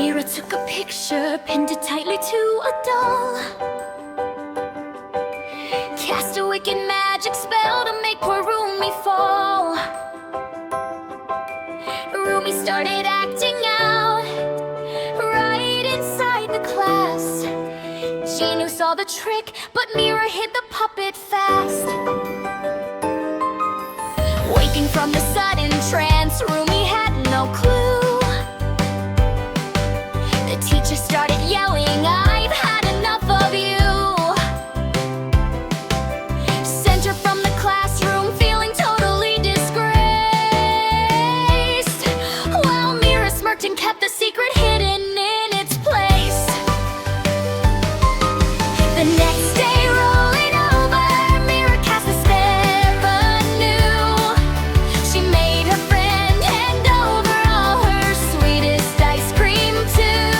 Mira took a picture, pinned it tightly to a doll. Cast a wicked magic spell to make poor Rumi fall. Rumi started acting out right inside the class. Jinu saw the trick, but Mira hid the puppet fast. Waking from the sudden trance, Rumi had no clue. The teacher started yelling, "I've had enough of you." Sent her from the classroom feeling totally disgraced, while Mira smirked and kept the secret hidden in its place. The next day rolling over, Mira cast a spell anew. She made her friend hand over all her sweetest ice cream too.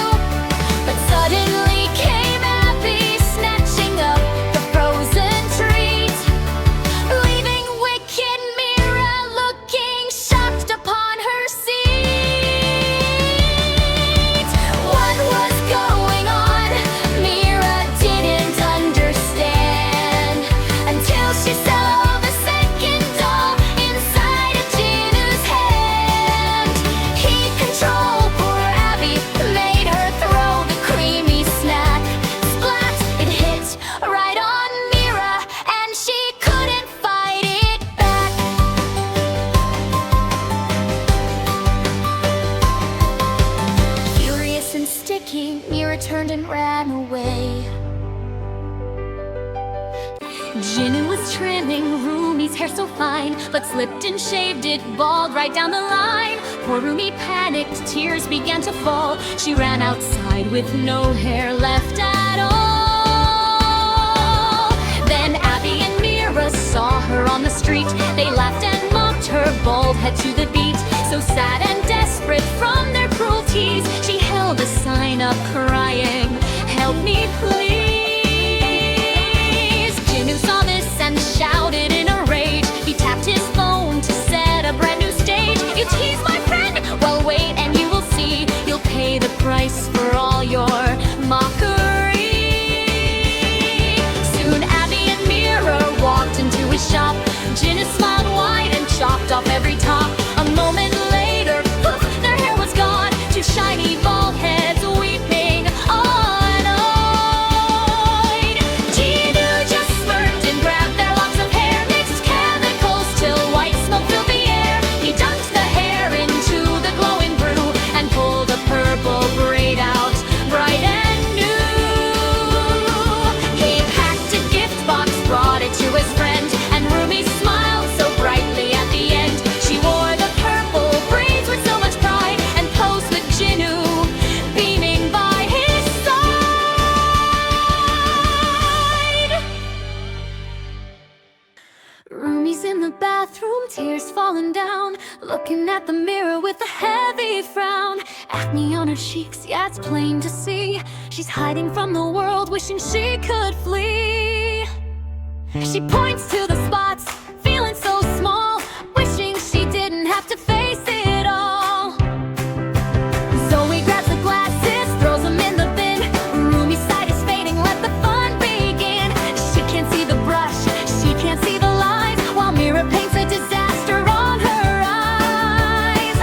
But suddenly came Abby, snatching up the frozen treat, leaving wicked Mira looking shocked upon her seat. What was going on? Mira didn't understand until she saw the second doll inside of Jinu's hand. He controlled poor Abby, made her throw the creamy snack. Splat! It hit right on Mira, and she couldn't fight it back. Furious and sticky, Mira turned and ran away. Jinu was trimming Rumi's hair so fine, but slipped and shaved it bald right down the line. Poor Rumi panicked, tears began to fall. She ran outside with no hair left at all. Then Abby and Mira saw her on the street. They laughed and mocked her bald head to the beat. So sad and desperate from their cruelties, she held a sign up crying, "Help me please." Jinu saw this and shouted in a rage. He tapped his phone to set a brand new stage. "You tease my friend? Well, wait and you will see. You'll pay the price for all your mockery." Soon Abby and Mira walked into his shop. Jinu smiled wide and chopped off every top. A moment later, poof, their hair was gone. Two shiny bald heads weeping unannoyed. Jinu just smirked and grabbed their locks of hair, mixed chemicals till white smoke filled the air. He dunked the hair into the glowing brew and pulled a purple braid out, bright and new. He packed a gift box, brought it to his friend, and Rumi smiled so brightly at the end. She wore the purple braids with so much pride and posed with Jinu, beaming by his side. Rumi's in the bathroom, tears falling down, looking at the mirror with a heavy frown. Acne on her cheeks, yeah, it's plain to see. She's hiding from the world, wishing she could flee. She points to the spots, feeling so small, wishing she didn't have to face it all. Zoe grabs the glasses, throws them in the bin. Rumi's sight is fading, let the fun begin. She can't see the brush, she can't see the lines, while Mira paints a disaster on her eyes.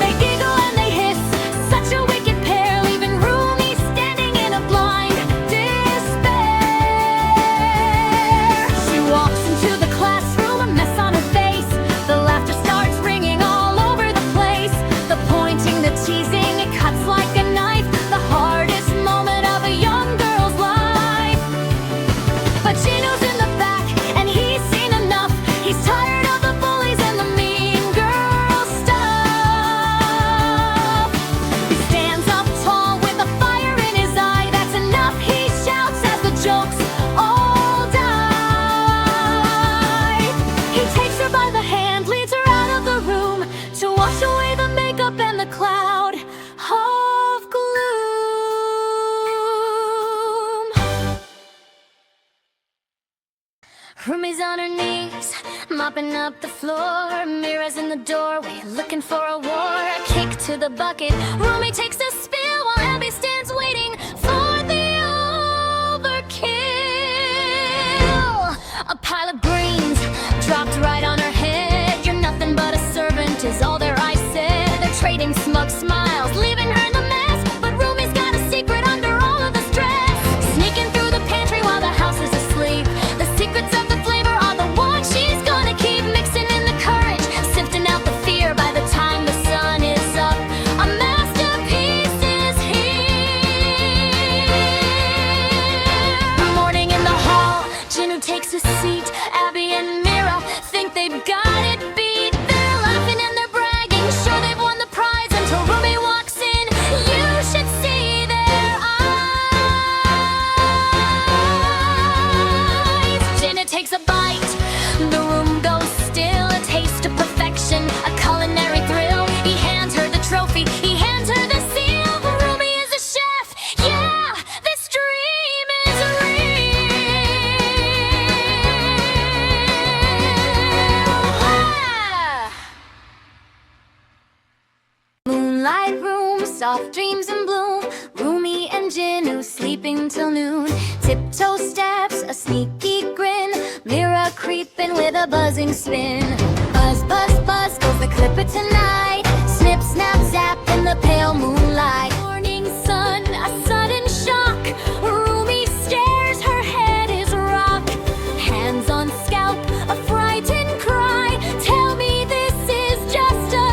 They giggle and they hiss, such a wicked pair, leaving Rumi standing in a blind despair. She walks into the classroom, a mess on her face. The laughter starts ringing all over the place. The pointing, the teasing, it cuts like a knife. The hardest moment of a young girl's life. But Jinu's in the back, and he's seen enough. He's tired of the bullies and the mean girl stuff. He stands up tall with a fire in his eye. That's enough, he shouts as the jokes all die. He takes her by the hand, leads her out of the room to wash away the makeup and the cloud of gloom. Rumi's on her knees, mopping up the floor. Mira's in the doorway, looking for a war. A kick to the bucket, Rumi takes a spill dog smiles, leaving her in the mess. But Rumi's got a secret under all of the stress. Sneaking through the pantry while the house is asleep. The secrets of the flavor are the ones she's gonna keep. Mixing in the courage, sifting out the fear. By the time the sun is up, a masterpiece is here. Morning in the hall, Jinu takes a seat. Abby and Mira think they've got it beat. They're laughing and they're bragging, sure they've won the prize. Until Rumi walks in, you should see their eyes. Jinu takes a bite, the room goes still. A taste of perfection, a culinary thrill. He hands her the trophy, he hands her the seal. Rumi is a chef, yeah, this dream is real. Moonlight room, soft dreams in bloom. Rumi and Jinu sleeping till noon. Tiptoe steps, a sneaky grin. Mira creeping with a buzzing spin. Buzz, buzz, buzz goes the clipper tonight. Snip, snap, zap in the pale moonlight. Morning sun, a sudden shock. Rumi stares, her head is rock. Hands on scalp, a frightened cry. Tell me this is just a lie.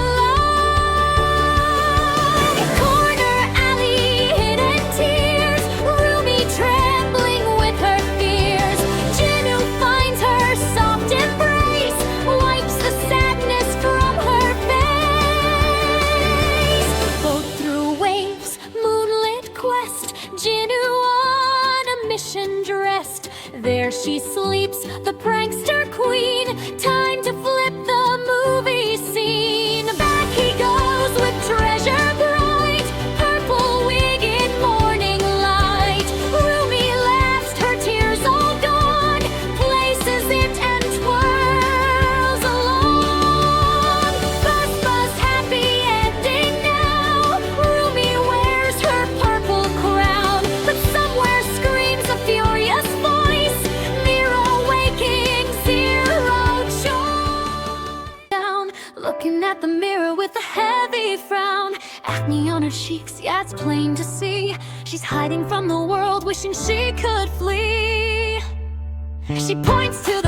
Corner alley, hidden tears. Rumi trembling with her fears. Jinu finds her soft embrace, wipes the sadness from her face. Boat through waves, moonlit quest. Jinu on a mission dressed. There she sleeps, the prankster queen. Time to flip the movie scene. Back he goes with treasure bright. Purple wig in morning light. Rumi laughs, her tears all gone. Places it and twirls along. Buzz, buzz, happy ending now. Rumi wears her purple crown. But somewhere screams a furious voice. Mira waking, zero choice. Down, looking at the mirror with a heavy frown. Acne on her cheeks, yeah, it's plain to see. She's hiding from the world, wishing she could flee. She points to